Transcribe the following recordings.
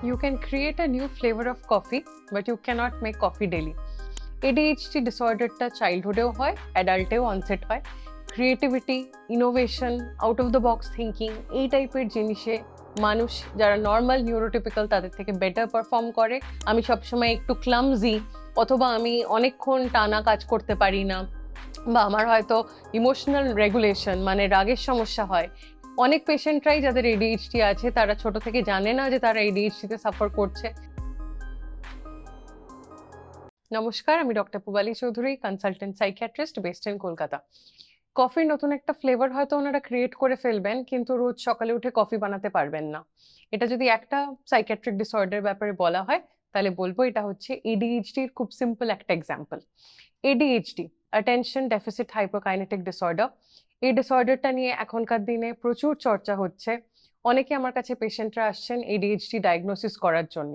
You can create a new flavor of coffee, but you cannot make coffee daily. ADHD ডিসঅর্ডারটা চাইল্ডহুডেও হয়, অ্যাডাল্টেও onset হয়। Creativity, innovation, out of the box thinking এই টাইপের জিনিসে মানুষ যারা normal নিউরোটিপিক্যাল তাদের থেকে বেটার পারফর্ম করে। আমি সবসময় একটু ক্লামজি, অথবা আমি অনেকক্ষণ টানা কাজ করতে পারি না, বা আমার হয়তো ইমোশনাল রেগুলেশন মানে রাগের সমস্যা হয়। অনেক পেশেন্টরাই যাদের ADHD আছে তারা ছোট থেকে জানে না যে তারা ADHD-তে সাফার করছে। নমস্কার, আমি doctor Pubali Chowdhury, consultant psychiatrist based in Kolkata. কফির নতুন একটা ফ্লেভার হয়তো ওনারা ক্রিয়েট করে ফেলবেন, কিন্তু রোজ সকালে উঠে কফি বানাতে পারবেন না। এটা যদি একটা সাইকিয়াট্রিক ডিসঅর্ডার ব্যাপারে বলা হয়, তাহলে বলবো এটা হচ্ছে ADHD-র খুব সিম্পল একটা example. ADHD, attention deficit hypokinetic disorder. এই ডিসঅর্ডারটা নিয়ে এখনকার দিনে প্রচুর চর্চা হচ্ছে। অনেকে আমার কাছে পেশেন্টরা আসছেন ADHD ডায়াগনোসিস করার জন্য।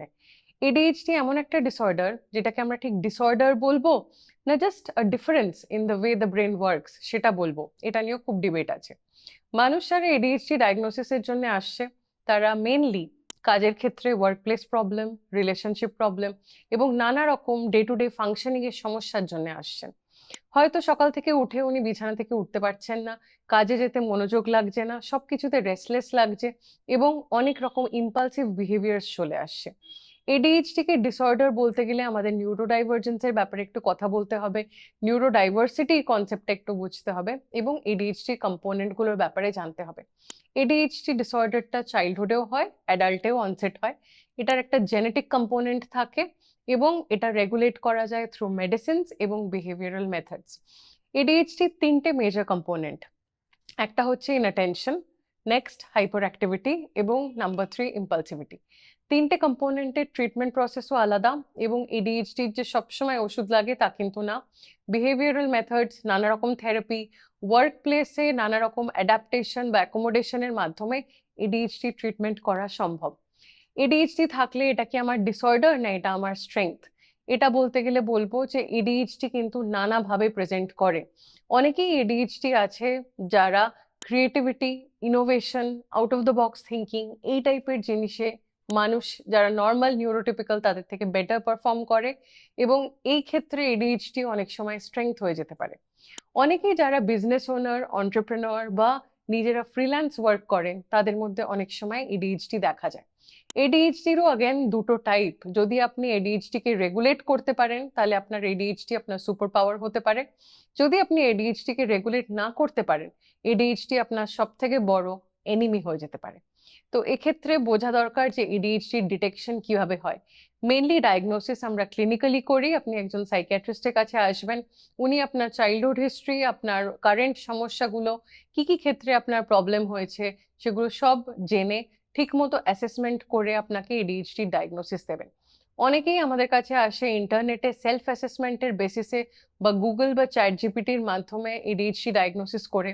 ADHD এমন একটা ডিসঅর্ডার যেটাকে আমরা ঠিক ডিসঅর্ডার বলবো না just a difference in the way the brain works সেটা বলবো, এটা নিয়েও খুব ডিবেট আছে। মানুষ যারা ADHD ডায়াগনোসিসের জন্য আসছে তারা মেনলি কাজের ক্ষেত্রে ওয়ার্কপ্লেস প্রবলেম, রিলেশনশিপ প্রবলেম এবং নানা রকম ডে টু ডে ফাংশনিং এর সমস্যার জন্য আসছেন। হয়তো সকাল থেকে উঠে উনি বিছানা থেকে উঠতে পারছেন না, কাজে যেতে মনোযোগ লাগছে না, সবকিছুতে রেস্টলেস লাগছে এবং অনেক রকম ইম্পালসিভ বিহেভিয়ার্স চলে আসছে। ADHD কে ডিসঅর্ডার বলতে গেলে আমাদের নিউরোডাইভার্জেন্সের ব্যাপারে একটু কথা বলতে হবে, নিউরোডাইভার্সিটি কনসেপ্টটা একটু বুঝতে হবে এবং ADHD কম্পোনেন্ট গুলোর ব্যাপারে জানতে হবে। ADHD ডিসঅর্ডারটা চাইল্ডহুডেও হয়, অ্যাডাল্টেও অনসেট হয়। এটার একটা জেনেটিক কম্পোনেন্ট থাকে এবং এটা রেগুলেট করা যায় থ্রু মেডিসিনস এবং বিহেভিয়ারাল মেথডস। ADHD তিনটে মেজর কম্পোনেন্ট, একটা হচ্ছে ইনঅ্যাটেনশন, নেক্সট হাইপার অ্যাক্টিভিটি এবং নাম্বার 3 ইম্পালসিভিটি। তিনটে কম্পোনেন্টের ট্রিটমেন্ট প্রসেসও আলাদা এবং ADHD যে সবসময় ওষুধ লাগে তা কিন্তু না। বিহেভিয়ারাল মেথডস, নানা রকম থেরাপি, ওয়ার্ক প্লেসে নানা রকম অ্যাডাপ্টেশন বা অ্যাকোমোডেশনের মাধ্যমে ADHD ট্রিটমেন্ট করা সম্ভব। ADHD থাকলে এটা কি আমার ডিসঅর্ডার না এটা আমার স্ট্রেংথ? এটা বলতে গেলে বলবো যে ADHD কিন্তু নানাভাবে প্রেজেন্ট করে। অনেকেই ADHD আছে যারা creativity, innovation, out of the box thinking এই টাইপের জিনিসে মানুষ যারা নর্মাল নিউরোটিপিক্যাল তাদের থেকে বেটার পারফর্ম করে এবং এই ক্ষেত্রে ADHD অনেক সময় স্ট্রেংথ হয়ে যেতে পারে। অনেকেই যারা বিজনেস ওনার, এন্টারপ্রেনার বা নিজেরা ফ্রিল্যান্স ওয়ার্ক করেন তাদের মধ্যে অনেক সময় ADHD দেখা যায়। ADHD-রও अगेन দুটো টাইপ। যদি আপনি ADHD-কে রেগুলেট করতে পারেন তাহলে আপনার ADHD আপনার সুপার পাওয়ার হতে পারে। যদি আপনি ADHD-কে রেগুলেট না করতে পারেন, ADHD আপনার সবথেকে বড় এনিমি হয়ে যেতে পারে। তো এক্ষেত্রে বোঝা দরকার যে ADHD ডিটেকশন কিভাবে হয়। মেইনলি ডায়াগনোসিস আমরা ক্লিনিক্যালি করি। আপনি একজন সাইকিয়াট্রিস্টের কাছে আসবেন, উনি আপনার চাইল্ডহুড হিস্ট্রি, আপনার কারেন্ট সমস্যাগুলো, কি কি ক্ষেত্রে আপনার প্রবলেম হয়েছে সেগুলো সব জেনে ঠিকমতো অ্যাসেসমেন্ট করে আপনাকে ADHD ডায়াগনোসিস দেবেন। অনেকেই আমাদের কাছে আসে ইন্টারনেটে সেলফ অ্যাসেসমেন্টের বেসিসে বা গুগল বা চ্যাট জিপিটির মাধ্যমে ADHD ডায়াগনোসিস করে।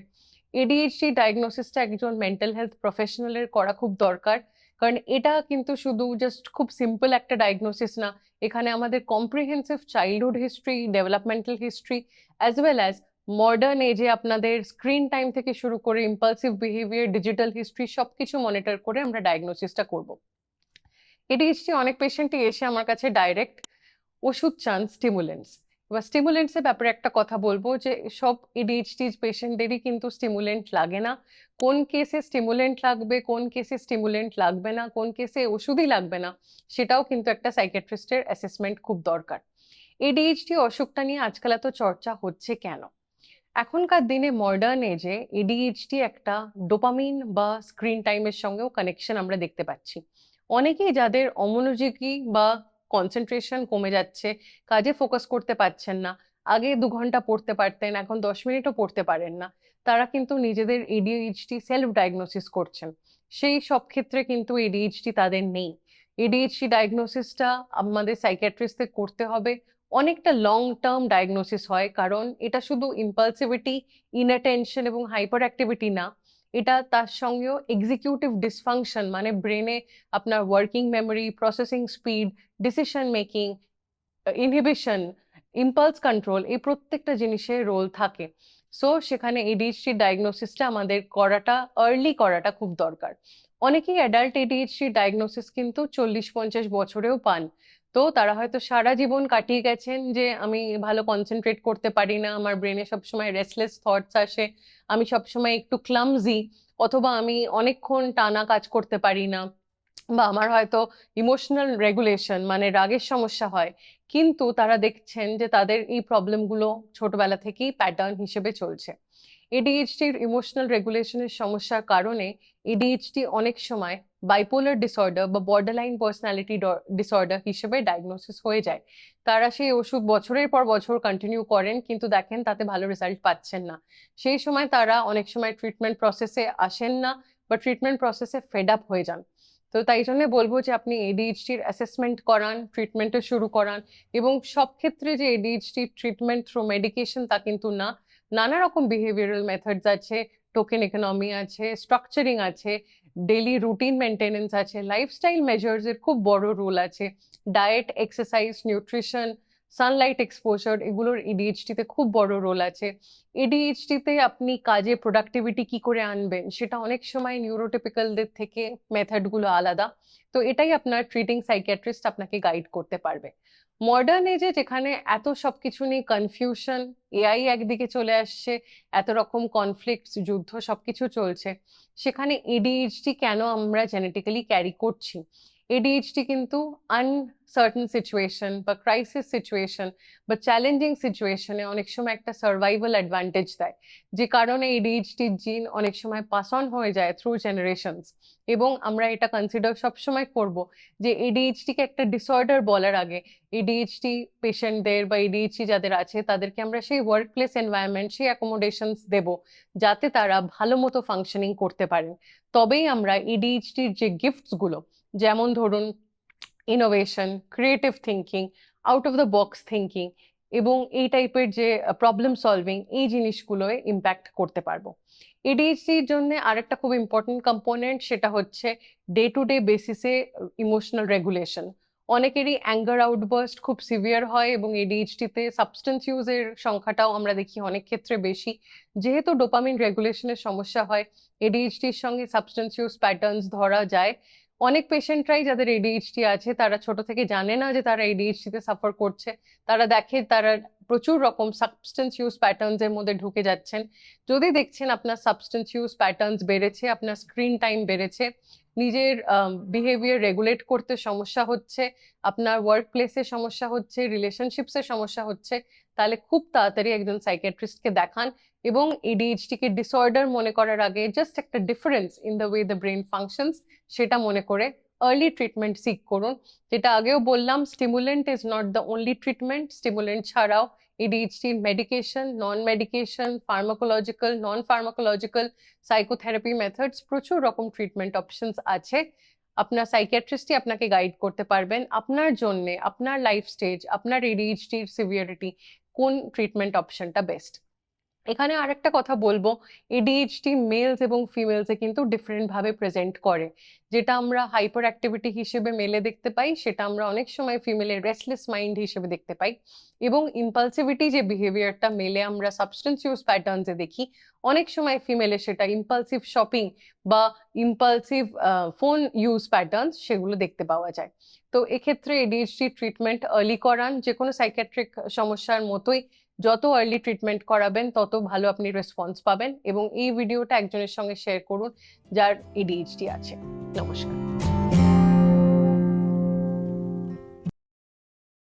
ADHD ডায়াগনোসিসটা একজন মেন্টাল হেলথ প্রফেশনালের করা খুব দরকার, কারণ এটা কিন্তু শুধু জাস্ট খুব সিম্পল একটা ডায়াগনোসিস না। এখানে আমাদের comprehensive childhood history, developmental history as well as modern এজে আপনাদের স্ক্রিন টাইম থেকে শুরু করে ইম্পালসিভ বিহেভিয়ার, ডিজিটাল হিস্ট্রি সবকিছু মনিটর করে আমরা ডায়াগনোসিসটা করব। ADHD অনেক পেশেন্টই এসে আমার কাছে ডাইরেক্ট ওষুধ চান, স্টিমুলেন্টস। এবার স্টিমুলেন্টসের ব্যাপারে একটা কথা বলবো যে সব ADHD পেশেন্টদেরই কিন্তু স্টিমুলেন্ট লাগে না। কোন কেসে স্টিমুলেন্ট লাগবে, কোন কেসে স্টিমুলেন্ট লাগবে না, কোন কেসে ওষুধই লাগবে না, সেটাও কিন্তু একটা সাইকিয়াট্রিস্টের অ্যাসেসমেন্ট খুব দরকার। ADHD অসুখটা নিয়ে আজকাল এত চর্চা হচ্ছে কেন? এখনকার দিনে মডার্ন এজে ADHD একটা ডোপামিন বা স্ক্রিন টাইমের সঙ্গেও কানেকশন আমরা দেখতে পাচ্ছি। অনেকেই যাদের অমনোযোগী বা কনসেন্ট্রেশন কমে যাচ্ছে, কাজে ফোকাস করতে পারছেন না, আগে 2 ঘন্টা পড়তে পারতেন এখন 10 মিনিটও পড়তে পারেন না, তারা কিন্তু নিজেদের ADHD সেলফ ডায়াগনোসিস করছেন। সেই সব ক্ষেত্রে কিন্তু ADHD তাদের নেই। ADHD ডায়াগনোসিসটা আমাদের সাইকিয়াট্রিস্টদের করতে হবে। অনেকটা লং টার্ম ডায়াগনোসিস হয়, কারণ এটা শুধু ইম্পালসিভিটি, ইনঅ্যাটেনশন এবং হাইপার অ্যাক্টিভিটি না, এটা তার সঙ্গেও এক্সিকিউটিভ ডিসফাংশন মানে ব্রেনে আপনার working memory, processing speed, decision making, inhibition, impulse control এই প্রত্যেকটা জিনিসের রোল থাকে। সো সেখানে ADHD ডায়াগনোসিসটা আমাদের করাটা, আর্লি করাটা খুব দরকার। অনেকেই অ্যাডাল্ট এডিএইচডি ডায়াগনোসিস কিন্তু 40-50 বছরেও পান। তো তারা হয়তো সারা জীবন কাটিয়ে গেছেন যে আমি ভালো কনসেন্ট্রেট করতে পারি না, আমার ব্রেনে সবসময় রেস্টলেস থটস আসে, আমি সবসময় একটু ক্লামজি, অথবা আমি অনেকক্ষণ টানা কাজ করতে পারি না, বা আমার হয়তো ইমোশনাল রেগুলেশন মানে রাগের সমস্যা হয়। কিন্তু তারা দেখছেন যে তাদের এই প্রবলেমগুলো ছোটবেলা থেকেই প্যাটার্ন হিসেবে চলছে। এডিএইচডির ইমোশনাল রেগুলেশনের সমস্যার কারণে এডিএইচডি অনেক সময় বাইপোলার ডিসঅর্ডার বা বর্ডারলাইন পার্সোনালিটি ডিসঅর্ডার হিসেবে ডায়াগনোসিস হয়ে যায়। তারা সেই ওষুধ বছরের পর বছর কন্টিনিউ করেন, কিন্তু দেখেন তাতে ভালো রেজাল্ট পাচ্ছেন না। সেই সময় তারা অনেক সময় ট্রিটমেন্ট প্রসেসে আসেন না, বা ট্রিটমেন্ট প্রসেসে ফেড আপ হয়ে যান। তো তাই জন্য বলবো যে আপনি এডিএইচডির অ্যাসেসমেন্ট করান, ট্রিটমেন্টও শুরু করান। এবং সব ক্ষেত্রে যে এডিএইচডি ট্রিটমেন্ট থ্রু মেডিকেশন তা কিন্তু না। নানা রকম বিহেভিয়ারাল মেথডস আছে, টোকেন ইকোনমি আছে, স্ট্রাকচারিং আছে, ডেইলি রুটিন মেনটেনেন্স আছে, লাইফস্টাইল মেজার্স এর খুব বড় রোল আছে। Diet, exercise, nutrition, Sunlight exposure, এগুলোর এডিএইচডি তে খুব বড় রোল আছে। এডিএইচডি তে আপনি কাজে প্রোডাক্টিভিটি কি করে আনবেন সেটা অনেক সময় নিউরোটিপিক্যালদের থেকে মেথড গুলো আলাদা। তো এটাই আপনার ট্রিটিং সাইকিয়াট্রিস্ট আপনাকে গাইড করতে পারবে। মডার্ন এজে যেখানে এত সবকিছু নিয়ে কনফিউশন, এআই একদিকে চলে আসছে, এত রকম কনফ্লিক্টস, যুদ্ধ সবকিছু চলছে, সেখানে এডিএইচডি কেন আমরা জেনেটিক্যালি ক্যারি করছি? এডিএইচডি কিন্তু আনসার্টেন সিচুয়েশন বা ক্রাইসিস সিচুয়েশন বা চ্যালেঞ্জিং সিচুয়েশনে অনেক সময় একটা সার্ভাইভাল অ্যাডভান্টেজ দেয়, যে কারণে এডিএইচডির জিন অনেক সময় পাস অন হয়ে যায় থ্রু জেনারেশনস। এবং আমরা এটা কনসিডার সবসময় করব যে এডিএইচডি কে একটা ডিসঅর্ডার বলার আগে এডিএইচডি পেশেন্টদের বা এডিএইচডি যাদের আছে তাদেরকে আমরা সেই ওয়ার্ক প্লেস এনভায়রনমেন্ট, সেই অ্যাকোমোডেশনস দেব যাতে তারা ভালো মতো ফাংশনিং করতে পারেন। তবেই আমরা এডিএইচডির যে গিফটস গুলো, যেমন ধরুন innovation, creative thinking, out of the box thinking, এবং এই টাইপের যে প্রবলেম সলভিং, এই জিনিসগুলোয় ইম্প্যাক্ট করতে পারবো। এডিএইচডির জন্য আরেকটা খুব ইম্পর্টেন্ট কম্পোনেন্ট, সেটা হচ্ছে ডে টু ডে বেসিসে ইমোশনাল রেগুলেশন। অনেকেরই অ্যাঙ্গার আউটবার্স্ট খুব সিভিয়ার হয়, এবং এডিএইচডিতে সাবস্টেন্স ইউজের সংখ্যাটাও আমরা দেখি অনেক ক্ষেত্রে বেশি। যেহেতু ডোপামিন রেগুলেশনের সমস্যা হয়, এডিএইচডির সঙ্গে সাবস্টেন্স ইউজ প্যাটার্নস ধরা যায়। অনেক পেশেন্টরাই যাদের এডিএইচডি আছে তারা ছোট থেকে জানে না যে তারা এডিএইচডি তে সাফার করছে। তারা দেখে তারা প্রচুর রকম সাবস্টেন্স ইউজ প্যাটার্নস এর মধ্যে ঢুকে যাচ্ছেন। যদি দেখছেন আপনার সাবস্টেন্স ইউজ প্যাটার্নস বেড়েছে, আপনার স্ক্রিন টাইম বেড়েছে, নিজের বিহেভিয়ার রেগুলেট করতে সমস্যা হচ্ছে, আপনার ওয়ার্ক প্লেসে সমস্যা হচ্ছে, রিলেশনশিপসে সমস্যা হচ্ছে, তাহলে খুব তাড়াতাড়ি একজন সাইকিয়াট্রিস্টকে দেখান। এবং এডিএইচডি কে ডিসঅর্ডার মনে করার আগে জাস্ট একটা difference in the way the brain functions সেটা মনে করে আর্লি ট্রিটমেন্ট সিক করুন। যেটা আগেও বললাম, stimulant is not the only treatment. Stimulant ছাড়াও এডিএইচডি মেডিকেশন, নন মেডিকেশন, ফার্মাকোলজিক্যাল, নন ফার্মাকোলজিক্যাল, সাইকোথেরাপি মেথডস, প্রচুর রকম ট্রিটমেন্ট অপশনস আছে। আপনার সাইকিয়াট্রিস্টই আপনাকে গাইড করতে পারবেন আপনার জন্য, আপনার লাইফ স্টেজ, আপনার এডিএইচডির সিভিয়ারিটি, কোন ট্রিটমেন্ট অপশনটা বেস্ট। এখানে আরেকটা কথা বলবো, এডিএইচডি মেলস এবং ফিমেলসে কিন্তু ডিফারেন্ট ভাবে প্রেজেন্ট করে। যেটা আমরা হাইপার অ্যাক্টিভিটি হিসেবে মেলে দেখতে পাই, সেটা আমরা অনেক সময় ফিমেলের রেস্টলেস মাইন্ড হিসেবে দেখতে পাই। এবং ইম্পালসিভিটি যে বিহেভিয়ারটা মেলে আমরা সাবস্টেন্স ইউজ প্যাটার্নসে দেখি, অনেক সময় ফিমেলে সেটা ইম্পালসিভ শপিং বা ইম্পালসিভ ফোন ইউজ প্যাটার্নস সেগুলো দেখতে পাওয়া যায়। তো এক্ষেত্রে এডিএইচডি ট্রিটমেন্ট আর্লি করান, যে কোনো সাইকিয়াট্রিক সমস্যার মতোই যত আর্লি ট্রিটমেন্ট করাবেন তত ভালো আপনি রেসপন্স পাবেন। এবং এই ভিডিওটা একজনের সঙ্গে শেয়ার করুন যার এডিএইচডি আছে। নমস্কার।